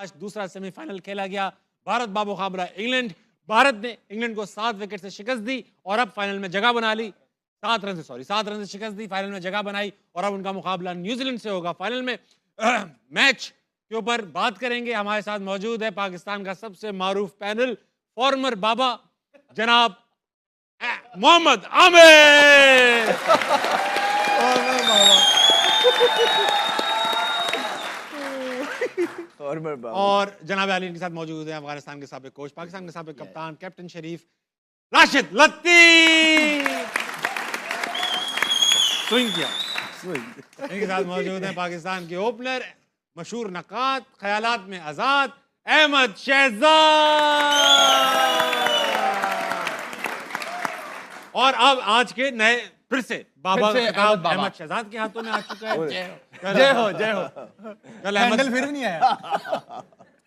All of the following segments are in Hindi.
आज दूसरा सेमीफाइनल खेला गया, भारत बामुकाबला इंग्लैंड। भारत ने इंग्लैंड को 7 विकेट से शिकस्त दी और अब फाइनल में जगह बना ली। 7 रन से शिकस्त दी, फाइनल में जगह बनाई और अब उनका मुकाबला न्यूजीलैंड से होगा फाइनल में। मैच के ऊपर बात करेंगे, हमारे साथ मौजूद है पाकिस्तान का सबसे मारूफ पैनल, फॉर्मर बाबा जनाब मोहम्मद आमिर। और जनाब अली के साथ मौजूद है अफगानिस्तान के साबिक कोच, पाकिस्तान के साबिक कप्तान, कैप्टन शरीफ राशिद लतीफ। स्विंग किया। इनके साथ मौजूद है पाकिस्तान के ओपनर, मशहूर नकात, ख्यालात में आजाद, अहमद शहजाद। और अब आज के नए फिर से बाबा अहमद शहजाद के हाथों में आ चुका है। जय हो जय हो। कल अहमद फिर नहीं आया।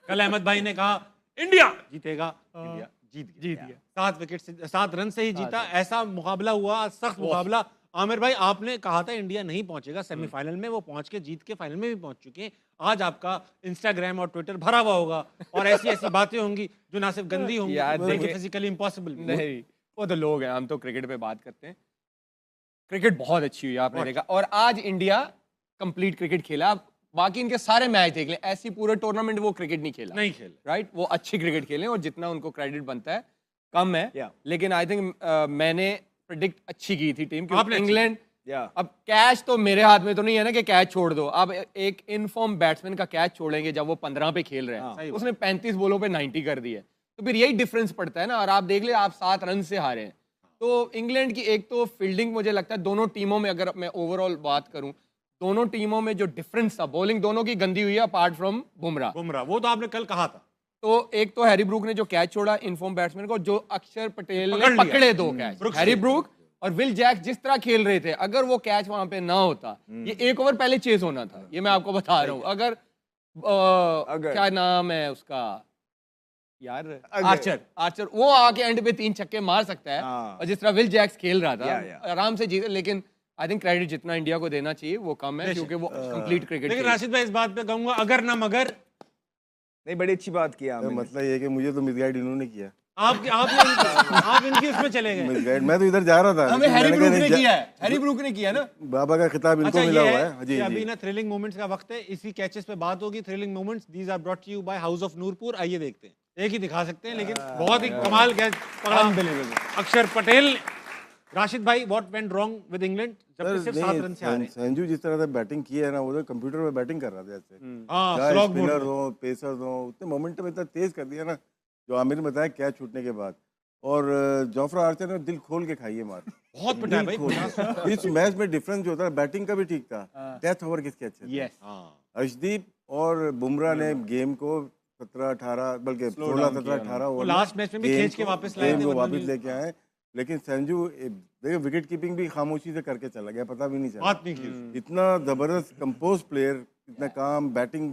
कल अहमद भाई ने कहा इंडिया जीतेगा, इंडिया जीत गया। 7 विकेट से 7 रन से ही जीता। ऐसा मुकाबला हुआ, सख्त मुकाबला। आमिर भाई, आपने कहा था इंडिया नहीं पहुंचेगा सेमीफाइनल में, वो पहुंच के जीत के फाइनल में भी पहुंच चुके हैं। आज आपका इंस्टाग्राम और ट्विटर भरा हुआ होगा और ऐसी ऐसी बातें होंगी जो ना सिर्फ गंदी होंगी बल्कि फिजिकली इम्पॉसिबल नहीं। वो तो लोग हैं, हम तो क्रिकेट पे बात करते हैं। क्रिकेट बहुत अच्छी हुई आपने देखा, और आज इंडिया कंप्लीट क्रिकेट खेला। बाकी इनके सारे मैच देख लें, ऐसी पूरे टूर्नामेंट वो क्रिकेट नहीं खेला, राइट। वो अच्छी क्रिकेट खेले और जितना उनको क्रेडिट बनता है कम है। लेकिन आई थिंक मैंने प्रेडिक्ट अच्छी की थी टीम, क्योंकि इंग्लैंड अब कैच तो मेरे हाथ में तो नहीं है ना कि कैच छोड़ दो। अब एक इनफॉर्म बैट्समैन का कैच छोड़ेंगे जब वो 15 पे खेल रहे हैं, उसने 35 बॉलों पे 90 कर दी है, तो फिर यही डिफरेंस पड़ता है ना। और आप देख ले, आप 7 रन से हारे हैं। तो इंग्लैंड की एक तो फील्डिंग, मुझे लगता है दोनों टीमों में, अगर मैं ओवरऑल बात करूं, दोनों टीमों में जो डिफरेंस था, बॉलिंग दोनों की गंदी हुई है अपार्ट फ्रॉम बुमराह। वो तो आपने कल कहा था। तो एक तो हैरी ब्रूक ने जो कैच छोड़ा इनफॉर्म बैट्समैन को, जो अक्षर पटेल ने पकड़े 2 कैच। हैरी ब्रूक और विल जैक जिस तरह खेल रहे थे, अगर वो कैच वहां पे ना होता, ये 1 ओवर पहले चेस होना था। ये मैं आपको बता रहा हूं। अगर क्या नाम है उसका यार, आर्चर वो आके एंड पे 3 छक्के मार सकता है, और जिस तरह विल जैक्स खेल रहा था आराम से जीते। लेकिन आई थिंक क्रेडिट जितना इंडिया को देना चाहिए वो कम है, क्योंकि वो कंप्लीट क्रिकेट। लेकिन राशिद भाई, इस बात पे कहूंगा, अगर ना मगर नहीं, बड़ी अच्छी बात किया। मतलब ये कि मुझे तो मिसगाइड इन्होंने किया। आप इनकी उसमें चले गए। मिसगाइड, मैं तो इधर जा रहा था। हमें हैरी ब्रूक ने किया है, हैरी ब्रूक ने किया ना। बाबा का खिताब इनको मिला हुआ है। जी, अभी ना थ्रिलिंग मोमेंट्स का वक्त है, इसी कैचेस पे बात होगी। Thrilling moments, these are brought to you by house of Noorpur. आइए देखते हैं, एक ही दिखा सकते हैं लेकिन बहुत ही कमाल कैच पकड़ा अक्षर पटेल। राशिद भाई, what went wrong with England जब सिर्फ 7 रन से हारे? संजू जिस तरह से बैटिंग की है ना, वो तो कंप्यूटर में बैटिंग कर रहा था ऐसे। स्पिनर हो, पेसर हो, उतने मोमेंटम इतना तेज कर दिया ना, जो आमिर ने बताया कैच छूटने के बाद। और जोफ्रा आर्चर ने दिल खोल के खाई है मार, बहुत पिटा है भाई। इस मैच में डिफरेंस जो था, बैटिंग का भी ठीक था, डेथ ओवर किसके अच्छे थे। अर्शदीप और बुमराह ने गेम को 17-18 बल्कि 16-17-18 ओवर लास्ट मैच में भी खींच के वापस लाए थे, वापस लेके आए। लेकिन संजू देखिए विकेट कीपिंग भी खामोशी से करके चला गया, पता भी नहीं चला। इतना जबरदस्त कंपोज प्लेयर, इतना काम, बैटिंग,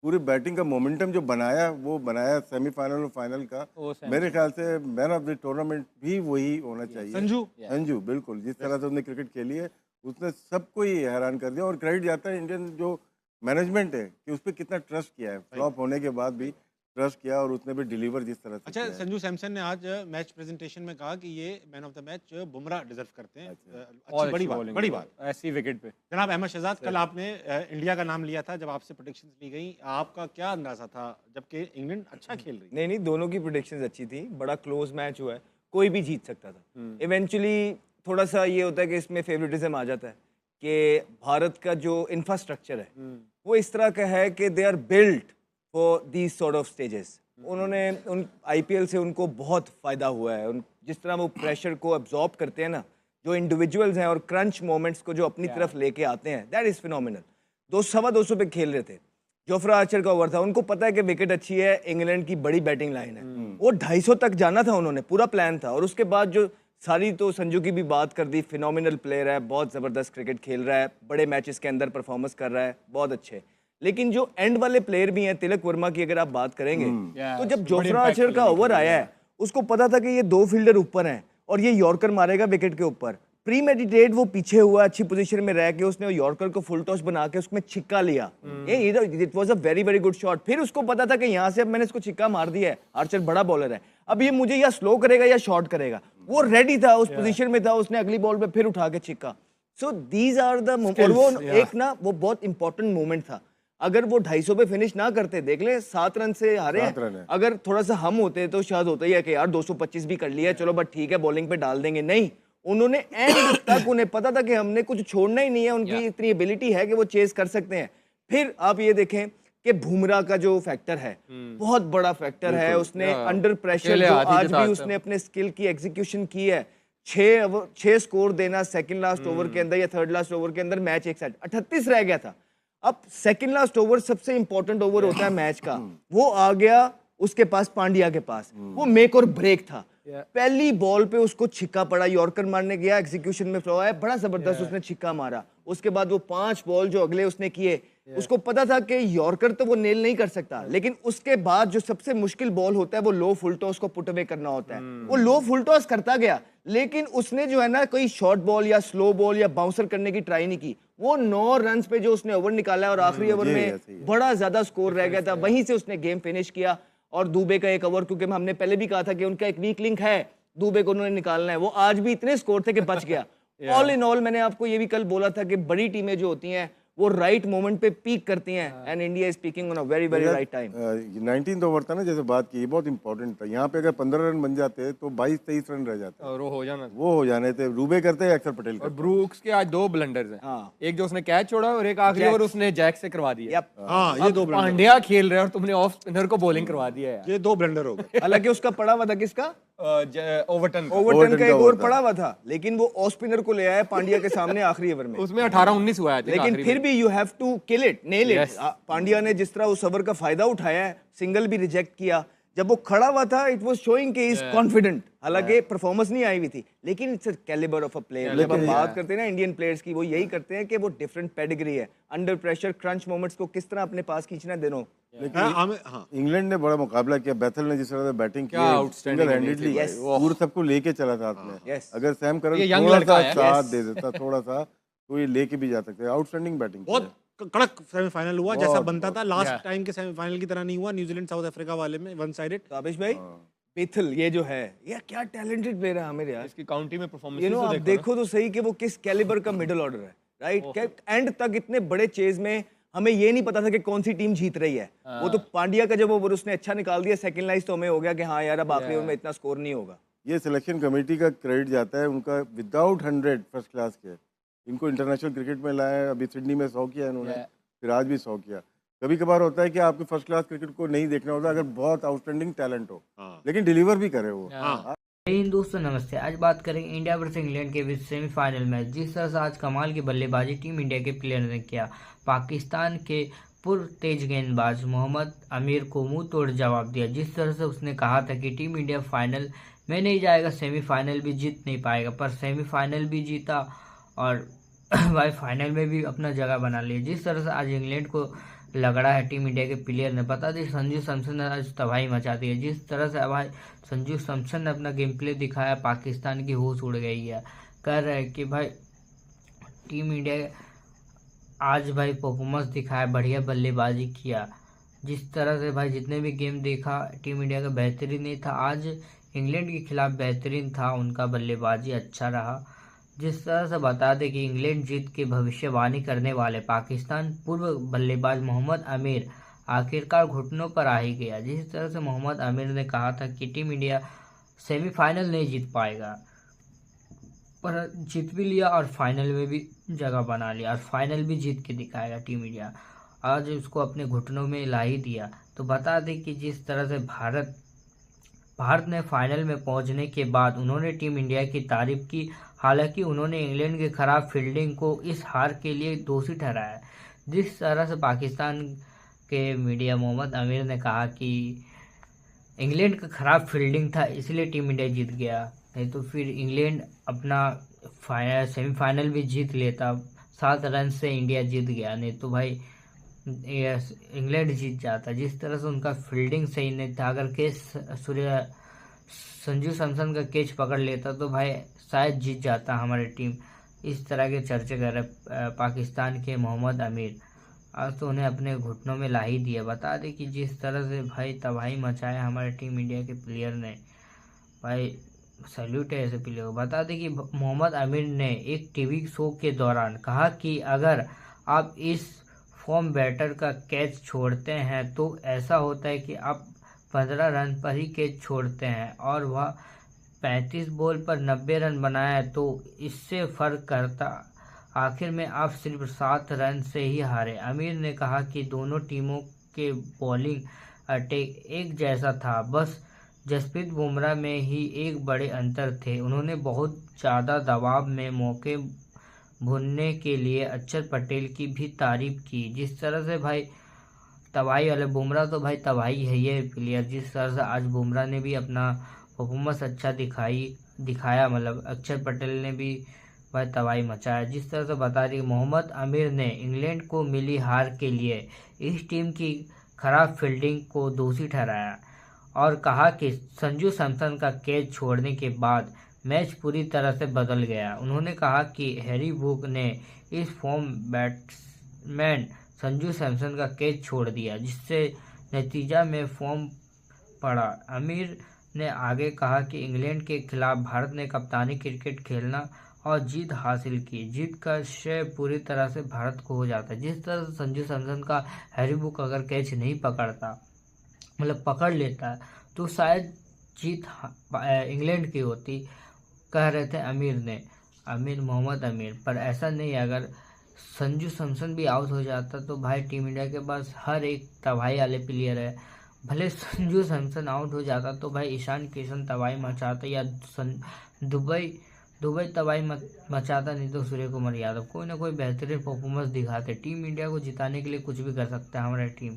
पूरी बैटिंग का मोमेंटम जो बनाया, वो बनाया सेमीफाइनल और फाइनल का। मेरे ख्याल से मैन ऑफ द टूर्नामेंट भी वही होना चाहिए। संजू बिल्कुल, जिस तरह से उसने क्रिकेट खेली है, उसने सबको ही हैरान कर दिया। और क्रेडिट जाता है इंडियन जो मैनेजमेंट है कि उस पर कितना ट्रस्ट किया है, फ्लॉप होने के बाद भी ट्रस्ट किया, और उसने भी डिलीवर जिस तरह से। अच्छा, संजू सैमसन ने आज मैच प्रेजेंटेशन में कहा कि ये man of the match Bumrah deserve करते हैं। अच्छी बड़ी बात ऐसी विकेट पे। जनाब अहमद शहजाद, कल आपने इंडिया का नाम लिया था जब आपसे प्रेडिक्शंस ली गई, आपका क्या अंदाजा था जबकि इंग्लैंड अच्छा खेल रही? नहीं, दोनों की प्रेडिक्शंस अच्छी थी, बड़ा क्लोज मैच हुआ है, कोई भी जीत सकता था। इवेंचुअली थोड़ा सा ये होता है कि इसमें फेवरेटिज्म आ जाता है कि भारत का जो इंफ्रास्ट्रक्चर है वो इस तरह का है कि they are built for these sort of stages. उन्होंने उन आईपीएल से उनको बहुत फ़ायदा हुआ है। जिस तरह वो प्रेशर को अब्जॉर्ब करते हैं ना, जो इंडिविजुअल्स हैं, और क्रंच मोमेंट्स को जो अपनी तरफ लेके आते हैं, दैट इज़ फिनोमिनल। 200 पे खेल रहे थे, जोफ्रा आर्चर का ओवर था, उनको पता है कि विकेट अच्छी है, इंग्लैंड की बड़ी बैटिंग लाइन है, वो 250 तक जाना था, उन्होंने पूरा प्लान था। और उसके बाद जो सारी, तो संजू की भी बात कर दी, फिनोमिनल प्लेयर है, बहुत ज़बरदस्त क्रिकेट खेल रहा है, बड़े मैचेस के अंदर परफॉर्मेंस कर रहा है, बहुत अच्छे। लेकिन जो एंड वाले प्लेयर भी हैं, तिलक वर्मा की अगर आप बात करेंगे, तो जब जोफ्रा आर्चर का ओवर आया है, उसको पता था कि ये 2 फील्डर ऊपर हैं और ये यॉर्कर मारेगा विकेट के ऊपर, प्रीमेडिटेट वो पीछे हुआ, अच्छी पोजीशन में रह के उसने यॉर्कर को फुल टॉस बना के उसमें छिक्का लिया। It was a very very good shot. फिर उसको पता था कि यहाँ से अब मैंने इसको छिक्का मार दिया है, आर्चर बड़ा बॉलर है, अब ये मुझे या स्लो करेगा या शॉर्ट करेगा। वो रेडी था, उस पोजीशन में था, उसने अगली बॉल पे फिर उठा के छिक्का। सो दीज आर द, और वो एक ना वो बहुत इंपॉर्टेंट मोमेंट था। अगर वो 250 पे फिनिश ना करते, देख ले 7 रन से हारे हैं। अगर थोड़ा सा हम होते तो शायद होता ही है कि यार 225 भी कर लिया, चलो बट ठीक है बॉलिंग पे डाल देंगे। नहीं, उन्होंने एंड तक, उन्हें पता था कि हमने कुछ छोड़ना ही नहीं है, उनकी इतनी एबिलिटी है कि वो चेस कर सकते हैं। फिर आप ये देखें कि बुमराह का जो फैक्टर है बहुत बड़ा फैक्टर है। उसने अंडर प्रेशर जो आज भी उसने अपने स्किल की एग्जीक्यूशन की है। 6 स्कोर देना सेकंड लास्ट ओवर के अंदर या थर्ड लास्ट ओवर के अंदर, मैच एक साइड 38 रह गया था। अब सेकंड लास्ट ओवर सबसे इंपॉर्टेंट ओवर होता है मैच का, वो आ गया उसके पास, पांड्या के पास। वो मेक और ब्रेक था। पहली बॉल पे उसको छिक्का पड़ा, यॉर्कर मारने गया, एग्जीक्यूशन में फ्लो आया, बड़ा जबरदस्त उसने छिक्का मारा। उसके बाद वो 5 बॉल जो अगले उसने किए, उसको पता था कि यॉर्कर तो वो नेल नहीं कर सकता, लेकिन उसके बाद जो सबसे मुश्किल बॉल होता है वो लो फुल टॉस को पुट अवे करना होता है। वो लो फुल टॉस करता गया, लेकिन उसने जो है ना कोई शॉर्ट बॉल या स्लो बॉल या बाउंसर करने की ट्राई नहीं की। वो 9 रन पे जो उसने ओवर निकाला और आखिरी ओवर में बड़ा ज्यादा स्कोर रह गया था, वहीं से उसने गेम फिनिश किया। और दुबे का एक ओवर, क्योंकि हमने पहले भी कहा था कि उनका एक वीक लिंक है, दुबे को उन्होंने निकालना है, वो आज भी इतने स्कोर थे कि बच गया। ऑल इन ऑल मैंने आपको ये भी कल बोला था कि बड़ी टीमें जो होती हैं वो राइट मोमेंट पे पीक करती हैं, and India is peeking on a very very right time. 19th over था ना, जैसे बात की, ये बहुत इंपॉर्टेंट था। यहाँ पे अगर 15 रन बन जाते तो 22-23 रन रह जाते, और वो हो जाने थे। रूबे करते हैं, अक्षर पटेल और ब्रूक्स के आज 2 ब्लंडर्स हैं। एक जो उसने कैच छोड़ा और एक आखिरी ओवर उसने जैक से करवा दिया। ये 2 ब्लंडर। पांड्या खेल रहे और तुमने ऑफ स्पिनर को बॉलिंग करवा दिया है। ये 2 ब्लंडर हो गए। हालांकि उसका पड़ा हुआ था किसका, ओवरटन का एक ओवर पड़ा हुआ था, लेकिन वो ऑफ स्पिनर को ले आया पांड्या के सामने आखिरी ओवर में। उसमें 18-19 हुआ है, लेकिन फिर भी you have to kill it, nail it. Pandya ने जिस तरह उस ओवर का फायदा उठाया है, सिंगल भी रिजेक्ट किया, जब वो खड़ा हुआ था इट वाज शोइंग कि इज कॉन्फिडेंट। हालांकि परफॉर्मेंस नहीं आई हुई थी, लेकिन it's a calibre of a player. जब हम बात करते हैं ना इंडियन प्लेयर्स की, वो यही करते हैं कि वो डिफरेंट पेडिग्री है, अंडर प्रेशर क्रंच मोमेंट्स को किस तरह अपने पास खींचना देनो। इंग्लैंड ने बड़ा मुकाबला किया, बैथल ने जिस तरह से बैटिंग की, सिंगल हैंडेडली पूरा सबको लेके चला था हाथ में। अगर सैम करन थोड़ा सा साथ दे देता, थोड़ा सा, तो ये लेके भी जा सकते हैं। आउटस्टैंडिंग बैटिंग, बहुत कड़क सेमीफाइनल हुआ, जैसा बनता था। लास्ट टाइम के सेमीफाइनल की तरह नहीं हुआ, न्यूजीलैंड साउथ अफ्रीका वाले में वन साइडेड। काबिश भाई, बेथल ये जो है, ये क्या टैलेंटेड प्लेयर है आमिर यार। इसकी काउंटी में परफॉर्मेंस यू नो, आप देखो तो सही कि वो किस कैलिबर का मिडिल ऑर्डर है, राइट। एंड तक इतने बड़े चेज में हमें ये नहीं पता था कि कौन सी टीम जीत रही है। वो तो पांड्या का जब ओवर उसने अच्छा निकाल दिया सेकंड लाइस, तो हमें हो गया कि हाँ यार अब आखिरी ओवर में इतना स्कोर नहीं होगा। ये सिलेक्शन कमेटी का क्रेडिट जाता है उनका, विदाउट 100 फर्स्ट क्लास के इनको इंटरनेशनल क्रिकेट में लाए। अभी सिडनी में 100 किया इन्होंने, फिर आज भी 100 किया। कभी कभार होता है कि आपको फर्स्ट क्लास क्रिकेट को नहीं देखना होता अगर बहुत आउटस्टैंडिंग टैलेंट हो, लेकिन डिलीवर भी करे वो। इन दोस्तों नमस्ते, आज बात करेंगे इंडिया वर्सेस इंग्लैंड के बीच सेमीफाइनल मैच। जिस तरह से आज कमाल की बल्लेबाजी टीम इंडिया के प्लेयर ने किया, पाकिस्तान के पूर्व तेज गेंदबाज मोहम्मद आमिर को मुंह तोड़ जवाब दिया। जिस तरह से उसने कहा था कि टीम इंडिया फाइनल में नहीं जाएगा, सेमीफाइनल भी जीत नहीं पाएगा, पर सेमीफाइनल भी जीता और भाई फाइनल में भी अपना जगह बना लिया। जिस तरह से आज इंग्लैंड को लगड़ा है टीम इंडिया के प्लेयर ने, बता दें संजू सैमसन ने आज तबाही मचा दी है। जिस तरह से भाई संजू सैमसन ने अपना गेम प्ले दिखाया, पाकिस्तान की होश उड़ गई है। कह रहे हैं कि भाई टीम इंडिया आज भाई परफॉर्मेंस दिखाया, बढ़िया बल्लेबाजी किया। जिस तरह से भाई जितने भी गेम देखा टीम इंडिया का बेहतरीन नहीं था, आज इंग्लैंड के खिलाफ बेहतरीन था, उनका बल्लेबाजी अच्छा रहा। जिस तरह से बता दें कि इंग्लैंड जीत की भविष्यवाणी करने वाले पाकिस्तान पूर्व बल्लेबाज मोहम्मद आमिर आखिरकार घुटनों पर आ ही गया। जिस तरह से मोहम्मद आमिर ने कहा था कि टीम इंडिया सेमीफाइनल नहीं जीत पाएगा, पर जीत भी लिया और फाइनल में भी जगह बना लिया और फाइनल भी जीत के दिखाएगा टीम इंडिया। आज उसको अपने घुटनों में ला ही दिया। तो बता दें कि जिस तरह से भारत ने फाइनल में पहुंचने के बाद उन्होंने टीम इंडिया की तारीफ की। हालांकि उन्होंने इंग्लैंड की खराब फील्डिंग को इस हार के लिए दोषी ठहराया। जिस तरह से पाकिस्तान के मीडिया मोहम्मद आमिर ने कहा कि इंग्लैंड का खराब फील्डिंग था इसलिए टीम इंडिया जीत गया, नहीं तो फिर इंग्लैंड अपना सेमीफाइनल भी जीत लेता। 7 रन से इंडिया जीत गया, नहीं तो भाई इंग्लैंड जीत जाता। जिस तरह से उनका फील्डिंग सही नहीं था, अगर के संजू सैमसन का कैच पकड़ लेता तो भाई शायद जीत जाता हमारी टीम। इस तरह के चर्चे कर रहे पाकिस्तान के मोहम्मद अमीर। आज तो उन्हें अपने घुटनों में ला ही दिया। बता दें कि जिस तरह से भाई तबाही मचाया हमारे टीम इंडिया के प्लेयर ने, भाई सैल्यूट है ऐसे प्लेयर को। बता दें कि मोहम्मद अमीर ने एक टीवी शो के दौरान कहा कि अगर आप इस फॉर्म बैटर का कैच छोड़ते हैं तो ऐसा होता है कि आप 15 रन पर ही कैच छोड़ते हैं और वह 35 बॉल पर 90 रन बनाया तो इससे फर्क करता, आखिर में आप सिर्फ 7 रन से ही हारे। अमीर ने कहा कि दोनों टीमों के बॉलिंग अटैक एक जैसा था, बस जसप्रीत बुमराह में ही एक बड़े अंतर थे। उन्होंने बहुत ज़्यादा दबाव में मौके भूनने के लिए अक्षर पटेल की भी तारीफ की। जिस तरह से भाई तबाही वाले बुमराह तो भाई तबाही है ये प्लेयर। जिस तरह से आज बुमराह ने भी अपना परफॉर्मेंस अच्छा दिखाया, मतलब अक्षर पटेल ने भी भाई तबाही मचाया। जिस तरह से बता रही मोहम्मद आमिर ने इंग्लैंड को मिली हार के लिए इस टीम की खराब फील्डिंग को दोषी ठहराया और कहा कि संजू सैमसन का कैच छोड़ने के बाद मैच पूरी तरह से बदल गया। उन्होंने कहा कि हैरी ब्रूक ने इस फॉर्म बैट्समैन संजू सैमसन का कैच छोड़ दिया, जिससे नतीजा में फॉर्म पड़ा। आमिर ने आगे कहा कि इंग्लैंड के खिलाफ भारत ने कप्तानी क्रिकेट खेलना और जीत हासिल की। जीत का श्रेय पूरी तरह से भारत को हो जाता है। जिस तरह से संजू सैमसन का हैरी ब्रूक अगर कैच नहीं पकड़ता, मतलब पकड़ लेता है, तो शायद जीत इंग्लैंड की होती, कह रहे थे अमीर मोहम्मद अमीर। पर ऐसा नहीं है, अगर संजू सैमसन भी आउट हो जाता तो भाई टीम इंडिया के पास हर एक तबाही वाले प्लेयर है। भले संजू सैमसन आउट हो जाता तो भाई ईशान किशन तबाही मचाता या दुबई तबाही मचाता, नहीं तो सूर्य कुमार यादव कोई ना कोई बेहतरीन परफॉर्मेंस दिखाते। टीम इंडिया को जिताने के लिए कुछ भी कर सकता है हमारा टीम,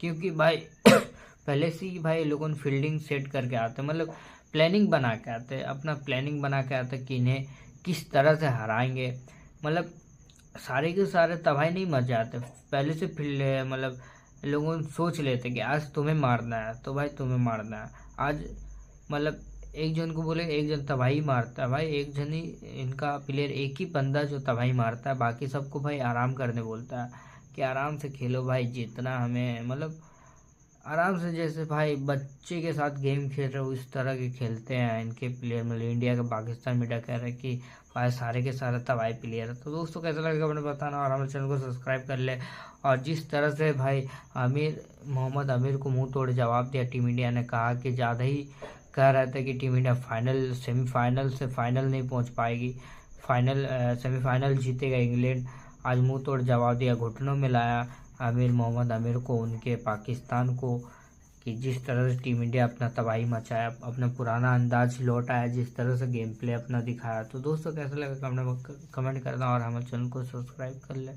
क्योंकि भाई पहले से ही भाई लोगों ने फील्डिंग सेट करके आते, मतलब प्लानिंग बना के आते, अपना प्लानिंग बना के आते कि इन्हें किस तरह से हराएंगे। मतलब सारे के सारे तबाही नहीं मच जाते, पहले से मतलब लोगों सोच लेते कि आज तुम्हें मारना है तो भाई तुम्हें मारना है। आज मतलब एक जन को बोले एक जन तबाही मारता है, भाई एक जन ही इनका प्लेयर, एक ही बंदा जो तबाही मारता है, बाकी सबको भाई आराम करने बोलता है कि आराम से खेलो भाई, जितना हमें मतलब आराम से, जैसे भाई बच्चे के साथ गेम खेल रहे हो इस तरह के खेलते हैं इनके प्लेयर। मतलब इंडिया का पाकिस्तान मीडिया कह रहा है कि भाई सारे के सारे तबाही प्लेयर है। तो दोस्तों कैसा लगेगा अपने बताना और हमारे चैनल को सब्सक्राइब कर ले। और जिस तरह से भाई मोहम्मद आमिर को मुंह तोड़ जवाब दिया टीम इंडिया ने, कहा कि ज़्यादा ही कह रहा था कि टीम इंडिया सेमीफाइनल से फाइनल नहीं पहुंच पाएगी, सेमीफाइनल जीतेगा इंग्लैंड। आज मुंह तोड़ जवाब दिया, घुटनों में लाया मोहम्मद आमिर को, उनके पाकिस्तान को, कि जिस तरह से टीम इंडिया अपना तबाही मचाया, अपना पुराना अंदाज लौट आया, जिस तरह से गेम प्ले अपना दिखाया। तो दोस्तों कैसा लगा कमेंट करना और हमारे चैनल को सब्सक्राइब कर ले।